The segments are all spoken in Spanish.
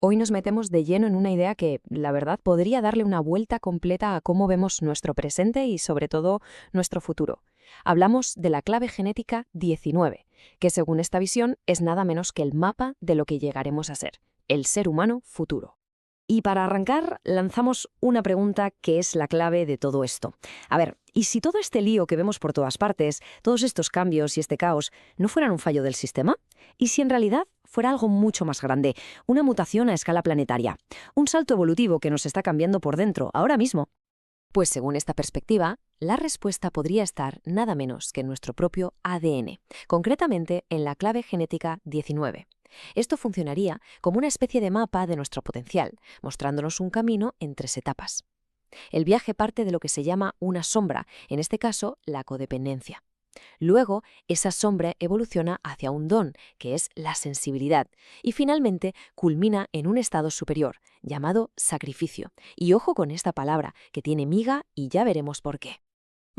Hoy nos metemos de lleno en una idea que, la verdad, podría darle una vuelta completa a cómo vemos nuestro presente y, sobre todo, nuestro futuro. Hablamos de la clave genética 19, que según esta visión es nada menos que el mapa de lo que llegaremos a ser, el ser humano futuro. Y para arrancar, lanzamos una pregunta que es la clave de todo esto. A ver, ¿y si todo este lío que vemos por todas partes, todos estos cambios y este caos, no fueran un fallo del sistema? ¿Y si en realidad fuera algo mucho más grande, una mutación a escala planetaria, un salto evolutivo que nos está cambiando por dentro, ahora mismo? Pues según esta perspectiva, la respuesta podría estar nada menos que en nuestro propio ADN, concretamente en la clave genética 19. Esto funcionaría como una especie de mapa de nuestro potencial, mostrándonos un camino en tres etapas. El viaje parte de lo que se llama una sombra, en este caso la codependencia. Luego, esa sombra evoluciona hacia un don, que es la sensibilidad, y finalmente culmina en un estado superior, llamado sacrificio. Y ojo con esta palabra, que tiene miga y ya veremos por qué.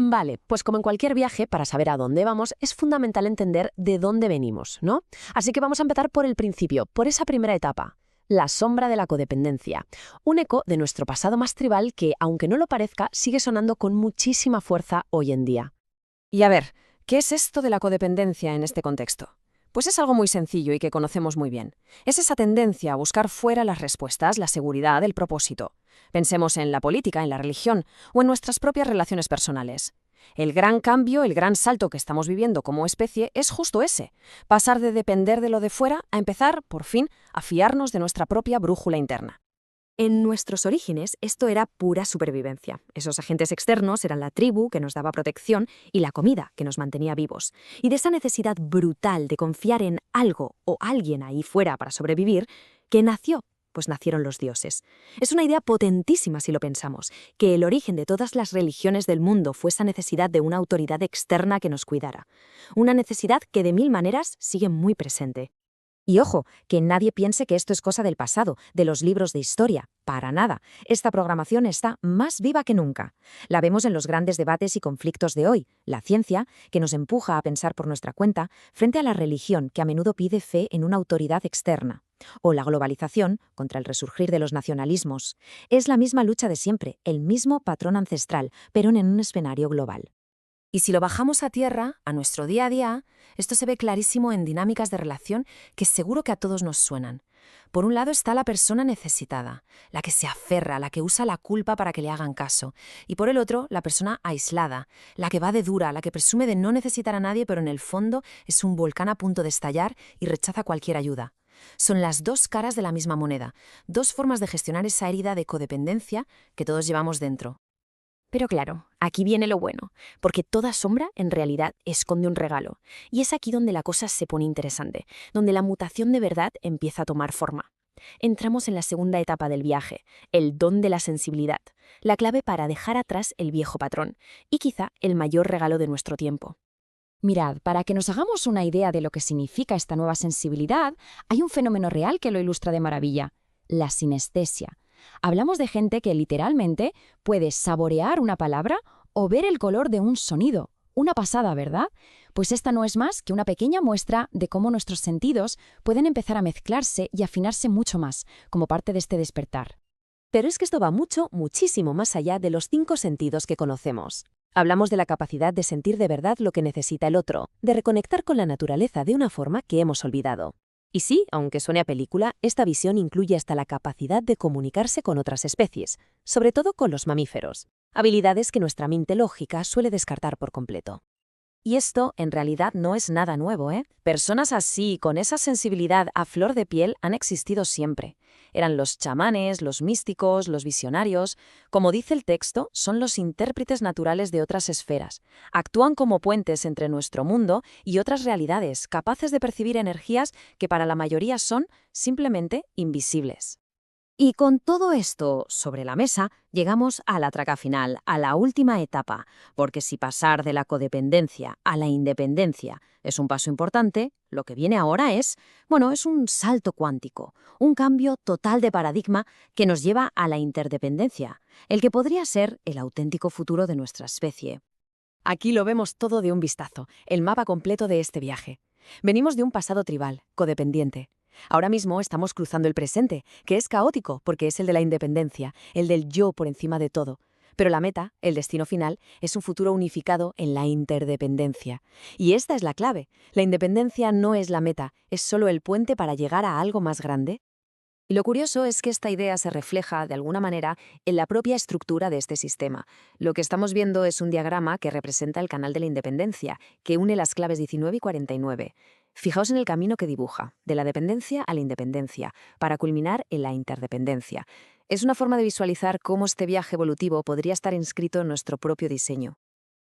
Vale, pues como en cualquier viaje, para saber a dónde vamos, es fundamental entender de dónde venimos, ¿no? Así que vamos a empezar por el principio, por esa primera etapa. La sombra de la codependencia, un eco de nuestro pasado más tribal que, aunque no lo parezca, sigue sonando con muchísima fuerza hoy en día. Y a ver, ¿qué es esto de la codependencia en este contexto? Pues es algo muy sencillo y que conocemos muy bien. Es esa tendencia a buscar fuera las respuestas, la seguridad, el propósito. Pensemos en la política, en la religión o en nuestras propias relaciones personales. El gran cambio, el gran salto que estamos viviendo como especie es justo ese, pasar de depender de lo de fuera a empezar, por fin, a fiarnos de nuestra propia brújula interna. En nuestros orígenes, esto era pura supervivencia. Esos agentes externos eran la tribu, que nos daba protección, y la comida, que nos mantenía vivos. Y de esa necesidad brutal de confiar en algo o alguien ahí fuera para sobrevivir, ¿qué nació? Pues nacieron los dioses. Es una idea potentísima si lo pensamos, que el origen de todas las religiones del mundo fue esa necesidad de una autoridad externa que nos cuidara. Una necesidad que de mil maneras sigue muy presente. Y ojo, que nadie piense que esto es cosa del pasado, de los libros de historia. Para nada. Esta programación está más viva que nunca. La vemos en los grandes debates y conflictos de hoy. La ciencia, que nos empuja a pensar por nuestra cuenta, frente a la religión, que a menudo pide fe en una autoridad externa. O la globalización, contra el resurgir de los nacionalismos. Es la misma lucha de siempre, el mismo patrón ancestral, pero en un escenario global. Y si lo bajamos a tierra, a nuestro día a día, esto se ve clarísimo en dinámicas de relación que seguro que a todos nos suenan. Por un lado está la persona necesitada, la que se aferra, la que usa la culpa para que le hagan caso. Y por el otro, la persona aislada, la que va de dura, la que presume de no necesitar a nadie, pero en el fondo es un volcán a punto de estallar y rechaza cualquier ayuda. Son las dos caras de la misma moneda, dos formas de gestionar esa herida de codependencia que todos llevamos dentro. Pero claro, aquí viene lo bueno, porque toda sombra en realidad esconde un regalo. Y es aquí donde la cosa se pone interesante, donde la mutación de verdad empieza a tomar forma. Entramos en la segunda etapa del viaje, el don de la sensibilidad, la clave para dejar atrás el viejo patrón, y quizá el mayor regalo de nuestro tiempo. Mirad, para que nos hagamos una idea de lo que significa esta nueva sensibilidad, hay un fenómeno real que lo ilustra de maravilla: la sinestesia. Hablamos de gente que literalmente puede saborear una palabra o ver el color de un sonido. Una pasada, ¿verdad? Pues esta no es más que una pequeña muestra de cómo nuestros sentidos pueden empezar a mezclarse y afinarse mucho más, como parte de este despertar. Pero es que esto va mucho, muchísimo más allá de los 5 sentidos que conocemos. Hablamos de la capacidad de sentir de verdad lo que necesita el otro, de reconectar con la naturaleza de una forma que hemos olvidado. Y sí, aunque suene a película, esta visión incluye hasta la capacidad de comunicarse con otras especies, sobre todo con los mamíferos, habilidades que nuestra mente lógica suele descartar por completo. Y esto, en realidad, no es nada nuevo, ¿eh? Personas así, con esa sensibilidad a flor de piel, han existido siempre. Eran los chamanes, los místicos, los visionarios. Como dice el texto, son los intérpretes naturales de otras esferas. Actúan como puentes entre nuestro mundo y otras realidades, capaces de percibir energías que para la mayoría son simplemente invisibles. Y con todo esto sobre la mesa, llegamos a la traca final, a la última etapa, porque si pasar de la codependencia a la independencia es un paso importante, lo que viene ahora es un salto cuántico, un cambio total de paradigma que nos lleva a la interdependencia, el que podría ser el auténtico futuro de nuestra especie. Aquí lo vemos todo de un vistazo, el mapa completo de este viaje. Venimos de un pasado tribal, codependiente. Ahora mismo estamos cruzando el presente, que es caótico porque es el de la independencia, el del yo por encima de todo. Pero la meta, el destino final, es un futuro unificado en la interdependencia. Y esta es la clave. La independencia no es la meta, es solo el puente para llegar a algo más grande. Y lo curioso es que esta idea se refleja, de alguna manera, en la propia estructura de este sistema. Lo que estamos viendo es un diagrama que representa el canal de la independencia, que une las claves 19 y 49. Fijaos en el camino que dibuja, de la dependencia a la independencia, para culminar en la interdependencia. Es una forma de visualizar cómo este viaje evolutivo podría estar inscrito en nuestro propio diseño.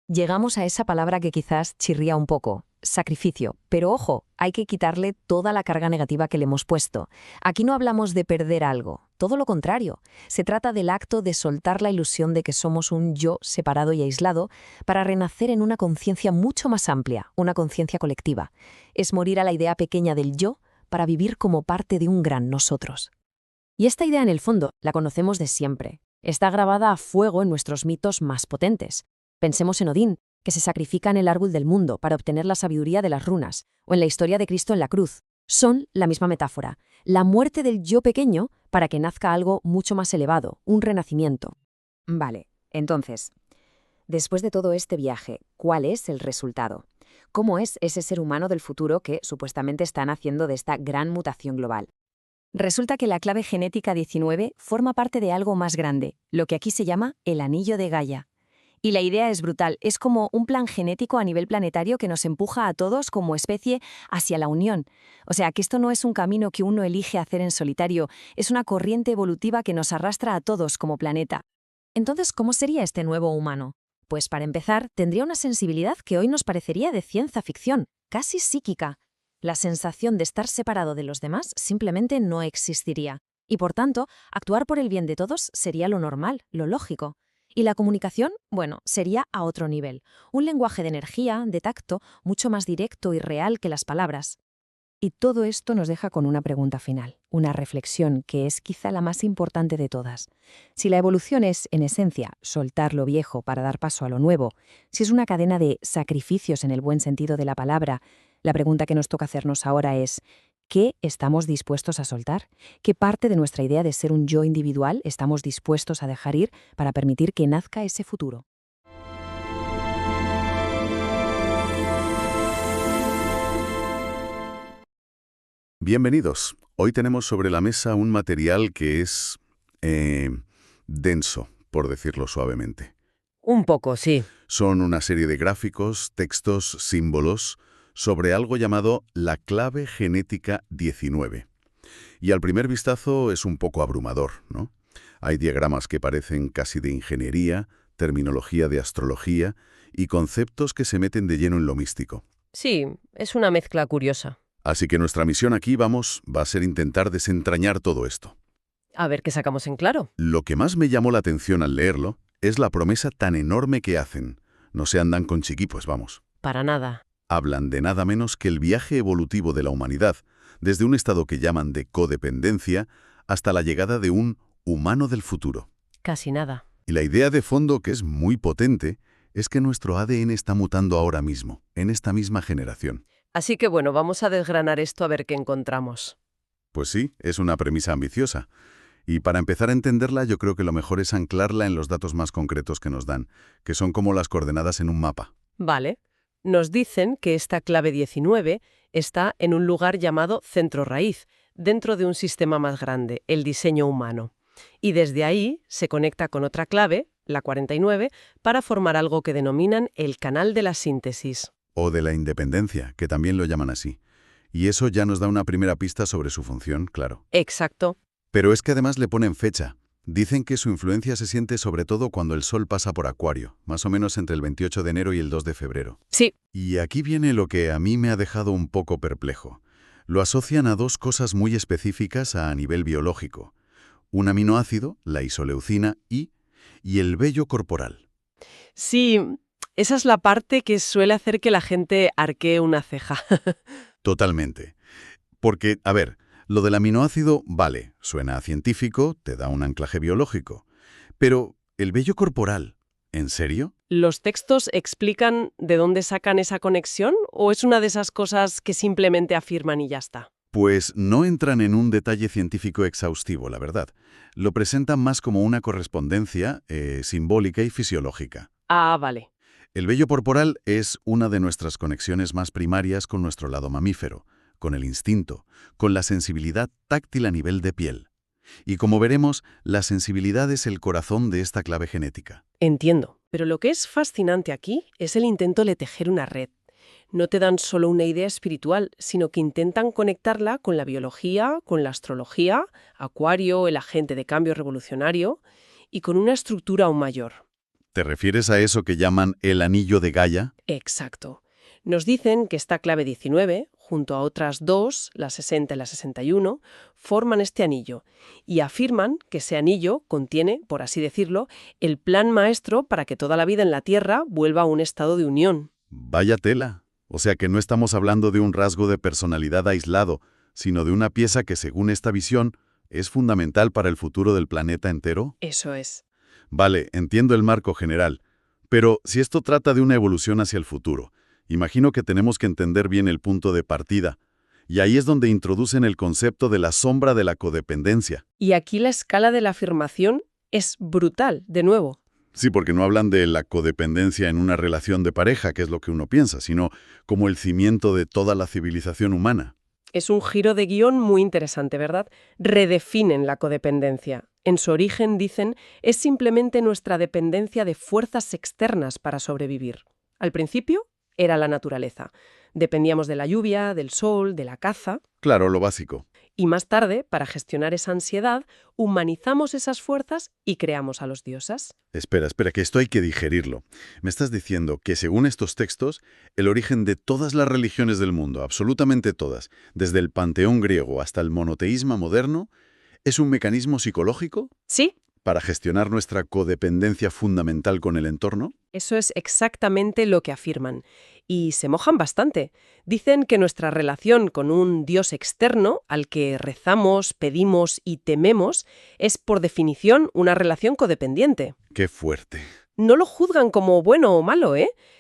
Llegamos a esa palabra que quizás chirría un poco, sacrificio. Pero ojo, hay que quitarle toda la carga negativa que le hemos puesto. Aquí no hablamos de perder algo, todo lo contrario. Se trata del acto de soltar la ilusión de que somos un yo separado y aislado para renacer en una conciencia mucho más amplia, una conciencia colectiva. Es morir a la idea pequeña del yo para vivir como parte de un gran nosotros. Y esta idea, en el fondo, la conocemos de siempre. Está grabada a fuego en nuestros mitos más potentes. Pensemos en Odín, que se sacrifica en el árbol del mundo para obtener la sabiduría de las runas, o en la historia de Cristo en la cruz. Son la misma metáfora, la muerte del yo pequeño para que nazca algo mucho más elevado, un renacimiento. Vale, entonces, después de todo este viaje, ¿cuál es el resultado? ¿Cómo es ese ser humano del futuro que supuestamente está naciendo de esta gran mutación global? Resulta que la clave genética 19 forma parte de algo más grande, lo que aquí se llama el anillo de Gaia. Y la idea es brutal, es como un plan genético a nivel planetario que nos empuja a todos como especie hacia la unión. O sea, que esto no es un camino que uno elige hacer en solitario, es una corriente evolutiva que nos arrastra a todos como planeta. Entonces, ¿cómo sería este nuevo humano? Pues para empezar, tendría una sensibilidad que hoy nos parecería de ciencia ficción, casi psíquica. La sensación de estar separado de los demás simplemente no existiría. Y por tanto, actuar por el bien de todos sería lo normal, lo lógico. Y la comunicación, bueno, sería a otro nivel. Un lenguaje de energía, de tacto, mucho más directo y real que las palabras. Y todo esto nos deja con una pregunta final, una reflexión que es quizá la más importante de todas. Si la evolución es, en esencia, soltar lo viejo para dar paso a lo nuevo, si es una cadena de sacrificios en el buen sentido de la palabra, la pregunta que nos toca hacernos ahora es: ¿qué estamos dispuestos a soltar? ¿Qué parte de nuestra idea de ser un yo individual estamos dispuestos a dejar ir para permitir que nazca ese futuro? Bienvenidos. Hoy tenemos sobre la mesa un material que es denso, por decirlo suavemente. Un poco, sí. Son una serie de gráficos, textos, símbolos sobre algo llamado la clave genética 19. Y al primer vistazo es un poco abrumador, ¿no? Hay diagramas que parecen casi de ingeniería, terminología de astrología y conceptos que se meten de lleno en lo místico. Sí, es una mezcla curiosa. Así que nuestra misión aquí, va a ser intentar desentrañar todo esto. A ver qué sacamos en claro. Lo que más me llamó la atención al leerlo es la promesa tan enorme que hacen. No se andan con chiquipos, vamos. Para nada. Hablan de nada menos que el viaje evolutivo de la humanidad, desde un estado que llaman de codependencia hasta la llegada de un humano del futuro. Casi nada. Y la idea de fondo, que es muy potente, es que nuestro ADN está mutando ahora mismo, en esta misma generación. Así que bueno, vamos a desgranar esto a ver qué encontramos. Pues sí, es una premisa ambiciosa. Y para empezar a entenderla, yo creo que lo mejor es anclarla en los datos más concretos que nos dan, que son como las coordenadas en un mapa. Vale. Nos dicen que esta clave 19 está en un lugar llamado centro raíz, dentro de un sistema más grande, el diseño humano. Y desde ahí se conecta con otra clave, la 49, para formar algo que denominan el canal de la síntesis. O de la independencia, que también lo llaman así. Y eso ya nos da una primera pista sobre su función, claro. Exacto. Pero es que además le ponen fecha. Dicen que su influencia se siente sobre todo cuando el Sol pasa por Acuario, más o menos entre el 28 de enero y el 2 de febrero. Sí. Y aquí viene lo que a mí me ha dejado un poco perplejo. Lo asocian a dos cosas muy específicas a nivel biológico. Un aminoácido, la isoleucina, y el vello corporal. Sí, esa es la parte que suele hacer que la gente arquee una ceja. Totalmente. Porque, a ver, lo del aminoácido, vale, suena a científico, te da un anclaje biológico. Pero, ¿el vello corporal? ¿En serio? ¿Los textos explican de dónde sacan esa conexión o es una de esas cosas que simplemente afirman y ya está? Pues no entran en un detalle científico exhaustivo, la verdad. Lo presentan más como una correspondencia simbólica y fisiológica. Ah, vale. El vello corporal es una de nuestras conexiones más primarias con nuestro lado mamífero, con el instinto, con la sensibilidad táctil a nivel de piel. Y como veremos, la sensibilidad es el corazón de esta clave genética. Entiendo. Pero lo que es fascinante aquí es el intento de tejer una red. No te dan solo una idea espiritual, sino que intentan conectarla con la biología, con la astrología, Acuario, el agente de cambio revolucionario, y con una estructura aún mayor. ¿Te refieres a eso que llaman el anillo de Gaia? Exacto. Nos dicen que esta clave 19, junto a otras dos, la 60 y la 61, forman este anillo y afirman que ese anillo contiene, por así decirlo, el plan maestro para que toda la vida en la Tierra vuelva a un estado de unión. Vaya tela. O sea que no estamos hablando de un rasgo de personalidad aislado, sino de una pieza que, según esta visión, es fundamental para el futuro del planeta entero. Eso es. Vale, entiendo el marco general, pero si esto trata de una evolución hacia el futuro, imagino que tenemos que entender bien el punto de partida, y ahí es donde introducen el concepto de la sombra de la codependencia. Y aquí la escala de la afirmación es brutal, de nuevo. Sí, porque no hablan de la codependencia en una relación de pareja, que es lo que uno piensa, sino como el cimiento de toda la civilización humana. Es un giro de guión muy interesante, ¿verdad? Redefinen la codependencia. En su origen, dicen, es simplemente nuestra dependencia de fuerzas externas para sobrevivir. Al principio, era la naturaleza. Dependíamos de la lluvia, del sol, de la caza. Claro, lo básico. Y más tarde, para gestionar esa ansiedad, humanizamos esas fuerzas y creamos a los dioses. Espera, que esto hay que digerirlo. Me estás diciendo que, según estos textos, el origen de todas las religiones del mundo, absolutamente todas, desde el panteón griego hasta el monoteísmo moderno, ¿es un mecanismo psicológico? Sí, ¿Para gestionar nuestra codependencia fundamental con el entorno? eso es exactamente lo que afirman. Y se mojan bastante. Dicen que nuestra relación con un Dios externo, al que rezamos, pedimos y tememos, es por definición una relación codependiente. ¡Qué fuerte! No lo juzgan como bueno o malo,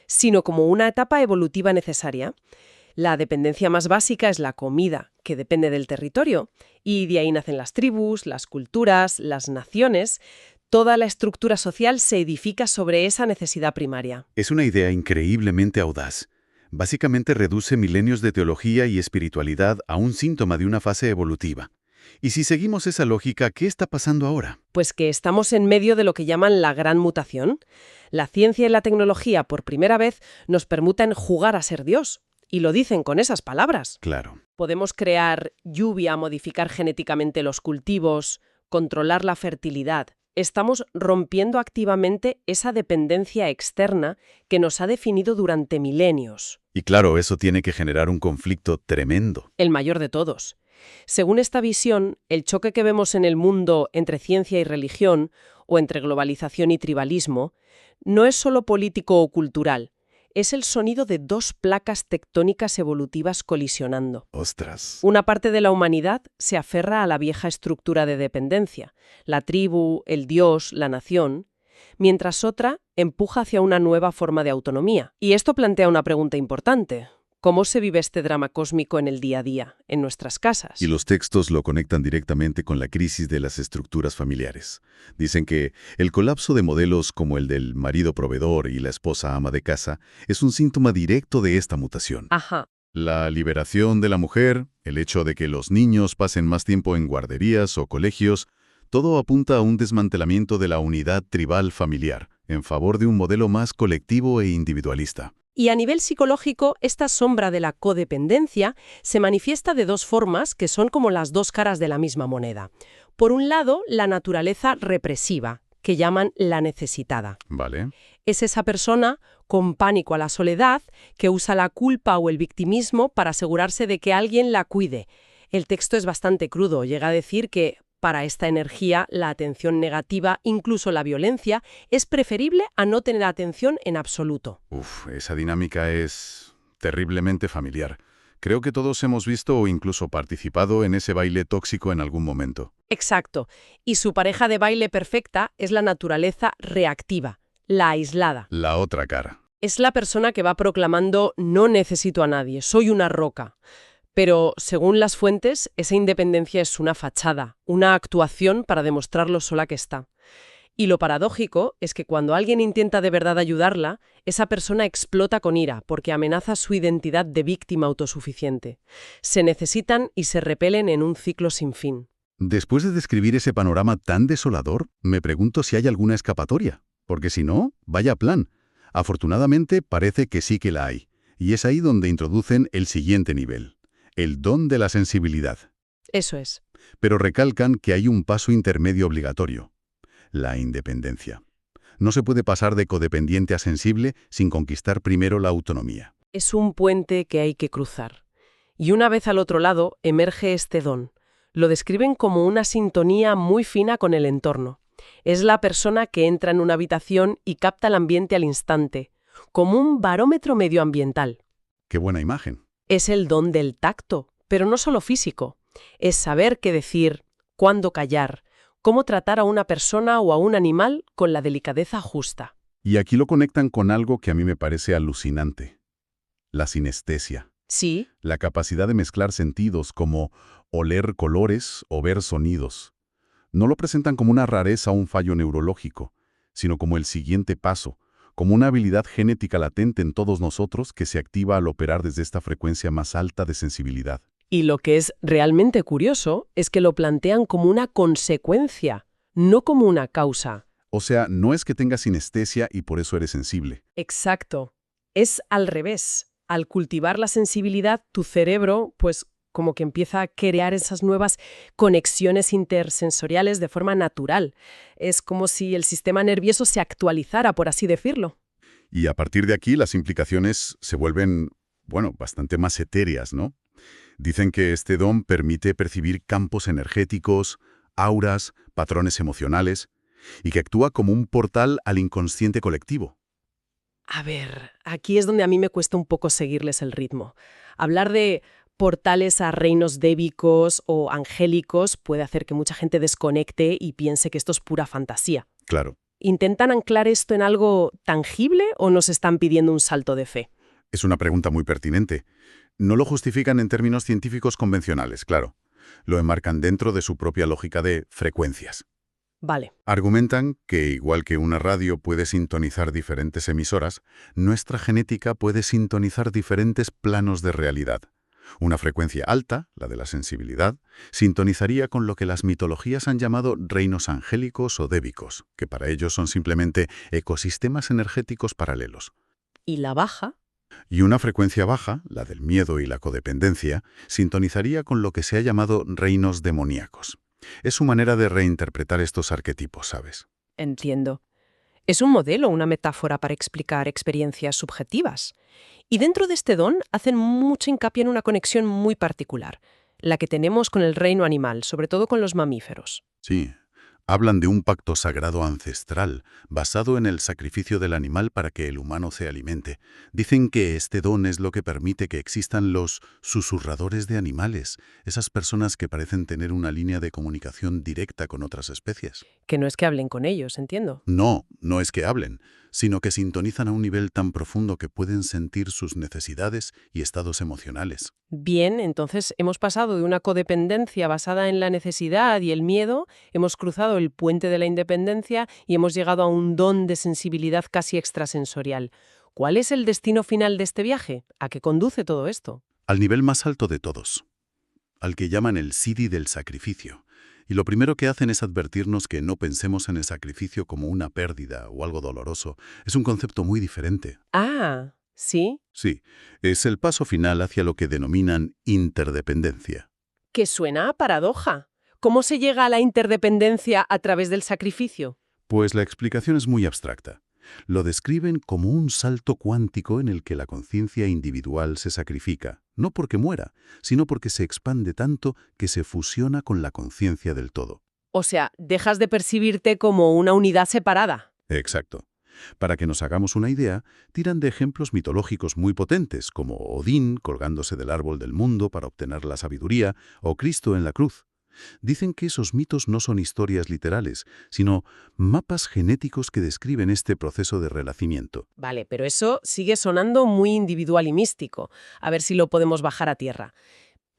sino como una etapa evolutiva necesaria. La dependencia más básica es la comida, que depende del territorio, y de ahí nacen las tribus, las culturas, las naciones. Toda la estructura social se edifica sobre esa necesidad primaria. Es una idea increíblemente audaz. Básicamente reduce milenios de teología y espiritualidad a un síntoma de una fase evolutiva. Y si seguimos esa lógica, ¿qué está pasando ahora? Pues que estamos en medio de lo que llaman la gran mutación. La ciencia y la tecnología, por primera vez, nos permiten jugar a ser Dios. Y lo dicen con esas palabras. Claro. Podemos crear lluvia, modificar genéticamente los cultivos, controlar la fertilidad. Estamos rompiendo activamente esa dependencia externa que nos ha definido durante milenios. Y claro, eso tiene que generar un conflicto tremendo. El mayor de todos. Según esta visión, el choque que vemos en el mundo entre ciencia y religión, o entre globalización y tribalismo, no es solo político o cultural. Es el sonido de dos placas tectónicas evolutivas colisionando. ¡Ostras! Una parte de la humanidad se aferra a la vieja estructura de dependencia, la tribu, el dios, la nación, mientras otra empuja hacia una nueva forma de autonomía. Y esto plantea una pregunta importante. ¿Cómo se vive este drama cósmico en el día a día, en nuestras casas? Y los textos lo conectan directamente con la crisis de las estructuras familiares. Dicen que el colapso de modelos como el del marido proveedor y la esposa ama de casa es un síntoma directo de esta mutación. Ajá. La liberación de la mujer, el hecho de que los niños pasen más tiempo en guarderías o colegios, todo apunta a un desmantelamiento de la unidad tribal familiar, en favor de un modelo más colectivo e individualista. Y a nivel psicológico, esta sombra de la codependencia se manifiesta de dos formas que son como las dos caras de la misma moneda. Por un lado, la naturaleza represiva, que llaman la necesitada. Vale. Es esa persona con pánico a la soledad que usa la culpa o el victimismo para asegurarse de que alguien la cuide. El texto es bastante crudo, llega a decir que para esta energía, la atención negativa, incluso la violencia, es preferible a no tener atención en absoluto. Esa dinámica es terriblemente familiar. Creo que todos hemos visto o incluso participado en ese baile tóxico en algún momento. Exacto. Y su pareja de baile perfecta es la naturaleza reactiva, la aislada. La otra cara. Es la persona que va proclamando «no necesito a nadie, soy una roca». Pero, según las fuentes, esa independencia es una fachada, una actuación para demostrar lo sola que está. Y lo paradójico es que cuando alguien intenta de verdad ayudarla, esa persona explota con ira porque amenaza su identidad de víctima autosuficiente. Se necesitan y se repelen en un ciclo sin fin. Después de describir ese panorama tan desolador, me pregunto si hay alguna escapatoria. Porque si no, vaya plan. Afortunadamente, parece que sí que la hay. Y es ahí donde introducen el siguiente nivel: el don de la sensibilidad. Eso es. Pero recalcan que hay un paso intermedio obligatorio: la independencia. No se puede pasar de codependiente a sensible sin conquistar primero la autonomía. Es un puente que hay que cruzar. Y una vez al otro lado, emerge este don. Lo describen como una sintonía muy fina con el entorno. Es la persona que entra en una habitación y capta el ambiente al instante, como un barómetro medioambiental. ¡Qué buena imagen! Es el don del tacto, pero no solo físico. Es saber qué decir, cuándo callar, cómo tratar a una persona o a un animal con la delicadeza justa. Y aquí lo conectan con algo que a mí me parece alucinante: la sinestesia. Sí, La capacidad de mezclar sentidos como oler colores o ver sonidos. No lo presentan como una rareza o un fallo neurológico, sino como el siguiente paso, como una habilidad genética latente en todos nosotros que se activa al operar desde esta frecuencia más alta de sensibilidad. y lo que es realmente curioso es que lo plantean como una consecuencia, no como una causa. O sea, no es que tengas sinestesia y por eso eres sensible. Exacto. Es al revés. Al cultivar la sensibilidad, tu cerebro, pues, como que empieza a crear esas nuevas conexiones intersensoriales de forma natural. Es como si el sistema nervioso se actualizara, por así decirlo. Y a partir de aquí las implicaciones se vuelven, bueno, bastante más etéreas, ¿no? Dicen que este don permite percibir campos energéticos, auras, patrones emocionales, y que actúa como un portal al inconsciente colectivo. A ver, aquí es donde a mí me cuesta un poco seguirles el ritmo. Hablar de portales a reinos débicos o angélicos puede hacer que mucha gente desconecte y piense que esto es pura fantasía. Claro, ¿Intentan anclar esto en algo tangible o nos están pidiendo un salto de fe? es una pregunta muy pertinente. No lo justifican en términos científicos convencionales, claro. Lo enmarcan dentro de su propia lógica de frecuencias. Vale, Argumentan que, igual que una radio puede sintonizar diferentes emisoras, nuestra genética puede sintonizar diferentes planos de realidad. Una frecuencia alta, la de la sensibilidad, sintonizaría con lo que las mitologías han llamado reinos angélicos o débicos, que para ellos son simplemente ecosistemas energéticos paralelos. ¿y la baja? Y una frecuencia baja, la del miedo y la codependencia, sintonizaría con lo que se ha llamado reinos demoníacos. Es su manera de reinterpretar estos arquetipos, ¿sabes? Entiendo. Es un modelo, una metáfora para explicar experiencias subjetivas. Y dentro de este don hacen mucho hincapié en una conexión muy particular, la que tenemos con el reino animal, sobre todo con los mamíferos. Sí. Hablan de un pacto sagrado ancestral, basado en el sacrificio del animal para que el humano se alimente. Dicen que este don es lo que permite que existan los susurradores de animales, esas personas que parecen tener una línea de comunicación directa con otras especies. Que no es que hablen con ellos, entiendo. No, no es que hablen, sino que sintonizan a un nivel tan profundo que pueden sentir sus necesidades y estados emocionales. Bien, entonces hemos pasado de una codependencia basada en la necesidad y el miedo, hemos cruzado el puente de la independencia y hemos llegado a un don de sensibilidad casi extrasensorial. ¿Cuál es el destino final de este viaje? ¿A qué conduce todo esto? Al nivel más alto de todos, al que llaman el Siddhi del sacrificio. Y lo primero que hacen es advertirnos que no pensemos en el sacrificio como una pérdida o algo doloroso. Es un concepto muy diferente. Ah, ¿sí? Sí, es el paso final hacia lo que denominan interdependencia. Que suena a paradoja. ¿Cómo se llega a la interdependencia a través del sacrificio? Pues la explicación es muy abstracta. Lo describen como un salto cuántico en el que la conciencia individual se sacrifica, no porque muera, sino porque se expande tanto que se fusiona con la conciencia del todo. O sea, dejas de percibirte como una unidad separada. Exacto. Para que nos hagamos una idea, tiran de ejemplos mitológicos muy potentes, como Odín colgándose del árbol del mundo para obtener la sabiduría, o Cristo en la cruz. Dicen que esos mitos no son historias literales, sino mapas genéticos que describen este proceso de renacimiento. Vale, pero eso sigue sonando muy individual y místico. A ver si lo podemos bajar a tierra.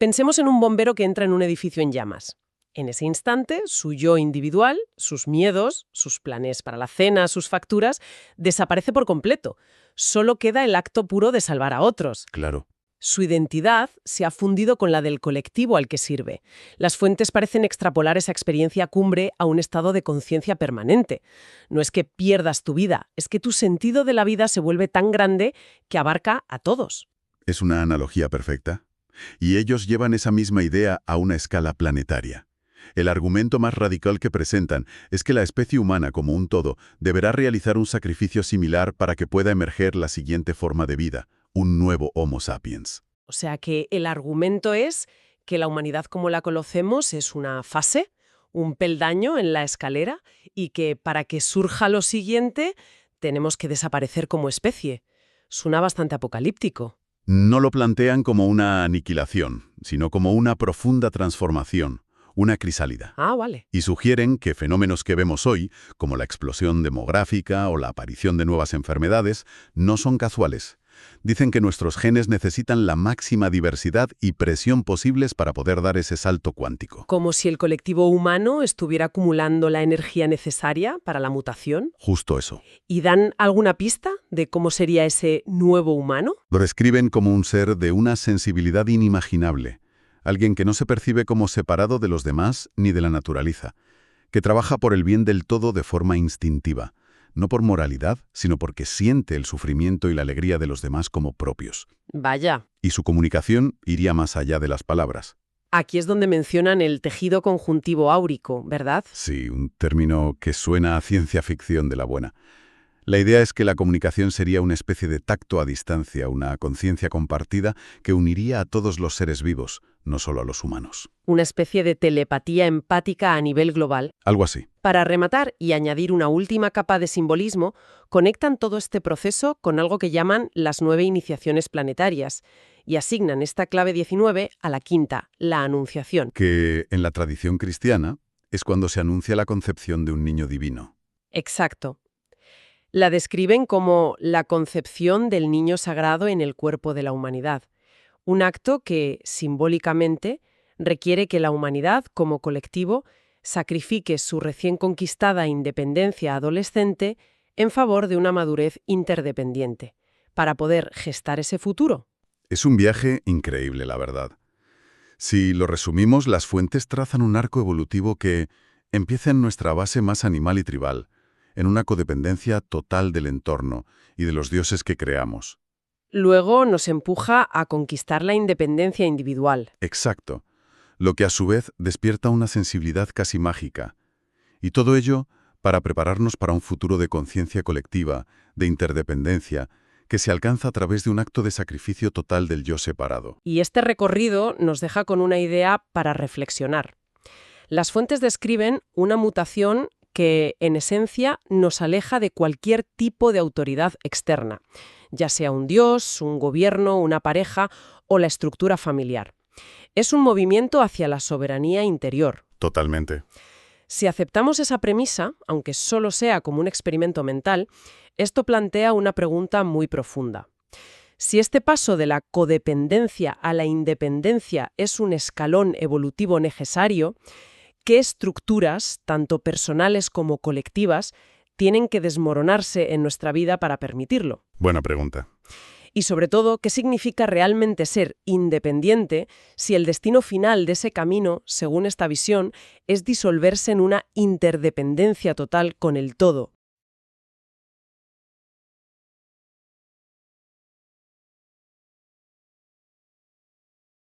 Pensemos en un bombero que entra en un edificio en llamas. En ese instante, su yo individual, sus miedos, sus planes para la cena, sus facturas, desaparece por completo. Solo queda el acto puro de salvar a otros. Claro. Su identidad se ha fundido con la del colectivo al que sirve. Las fuentes parecen extrapolar esa experiencia cumbre a un estado de conciencia permanente. No es que pierdas tu vida, es que tu sentido de la vida se vuelve tan grande que abarca a todos. Es una analogía perfecta. Y ellos llevan esa misma idea a una escala planetaria. El argumento más radical que presentan es que la especie humana como un todo deberá realizar un sacrificio similar para que pueda emerger la siguiente forma de vida, un nuevo Homo sapiens. O sea que el argumento es que la humanidad como la conocemos es una fase, un peldaño en la escalera, y que para que surja lo siguiente tenemos que desaparecer como especie. Suena bastante apocalíptico. No lo plantean como una aniquilación, sino como una profunda transformación, una crisálida. Ah, vale. Y sugieren que fenómenos que vemos hoy, como la explosión demográfica o la aparición de nuevas enfermedades, no son casuales. Dicen que nuestros genes necesitan la máxima diversidad y presión posibles para poder dar ese salto cuántico. Como si el colectivo humano estuviera acumulando la energía necesaria para la mutación. Justo eso. ¿Y dan alguna pista de cómo sería ese nuevo humano? Lo describen como un ser de una sensibilidad inimaginable, alguien que no se percibe como separado de los demás ni de la naturaleza, que trabaja por el bien del todo de forma instintiva, no por moralidad, sino porque siente el sufrimiento y la alegría de los demás como propios. Vaya. Y su comunicación iría más allá de las palabras. Aquí es donde mencionan el tejido conjuntivo áurico, ¿verdad? Sí, un término que suena a ciencia ficción de la buena. La idea es que la comunicación sería una especie de tacto a distancia, una conciencia compartida que uniría a todos los seres vivos, no solo a los humanos. Una especie de telepatía empática a nivel global. Algo así. Para rematar y añadir una última capa de simbolismo, conectan todo este proceso con algo que llaman las 9 iniciaciones planetarias y asignan esta clave 19 a la quinta, la Anunciación. Que en la tradición cristiana es cuando se anuncia la concepción de un niño divino. Exacto. La describen como la concepción del niño sagrado en el cuerpo de la humanidad. Un acto que, simbólicamente, requiere que la humanidad, como colectivo, sacrifique su recién conquistada independencia adolescente en favor de una madurez interdependiente, para poder gestar ese futuro. Es un viaje increíble, la verdad. Si lo resumimos, las fuentes trazan un arco evolutivo que empieza en nuestra base más animal y tribal, en una codependencia total del entorno y de los dioses que creamos. Luego nos empuja a conquistar la independencia individual. Exacto. Lo que a su vez despierta una sensibilidad casi mágica. Y todo ello para prepararnos para un futuro de conciencia colectiva, de interdependencia, que se alcanza a través de un acto de sacrificio total del yo separado. Y este recorrido nos deja con una idea para reflexionar. Las fuentes describen una mutación que, en esencia, nos aleja de cualquier tipo de autoridad externa, ya sea un dios, un gobierno, una pareja o la estructura familiar. Es un movimiento hacia la soberanía interior. Totalmente. Si aceptamos esa premisa, aunque solo sea como un experimento mental, esto plantea una pregunta muy profunda. Si este paso de la codependencia a la independencia es un escalón evolutivo necesario, ¿qué estructuras, tanto personales como colectivas, tienen que desmoronarse en nuestra vida para permitirlo? Buena pregunta. Y sobre todo, ¿qué significa realmente ser independiente si el destino final de ese camino, según esta visión, es disolverse en una interdependencia total con el todo,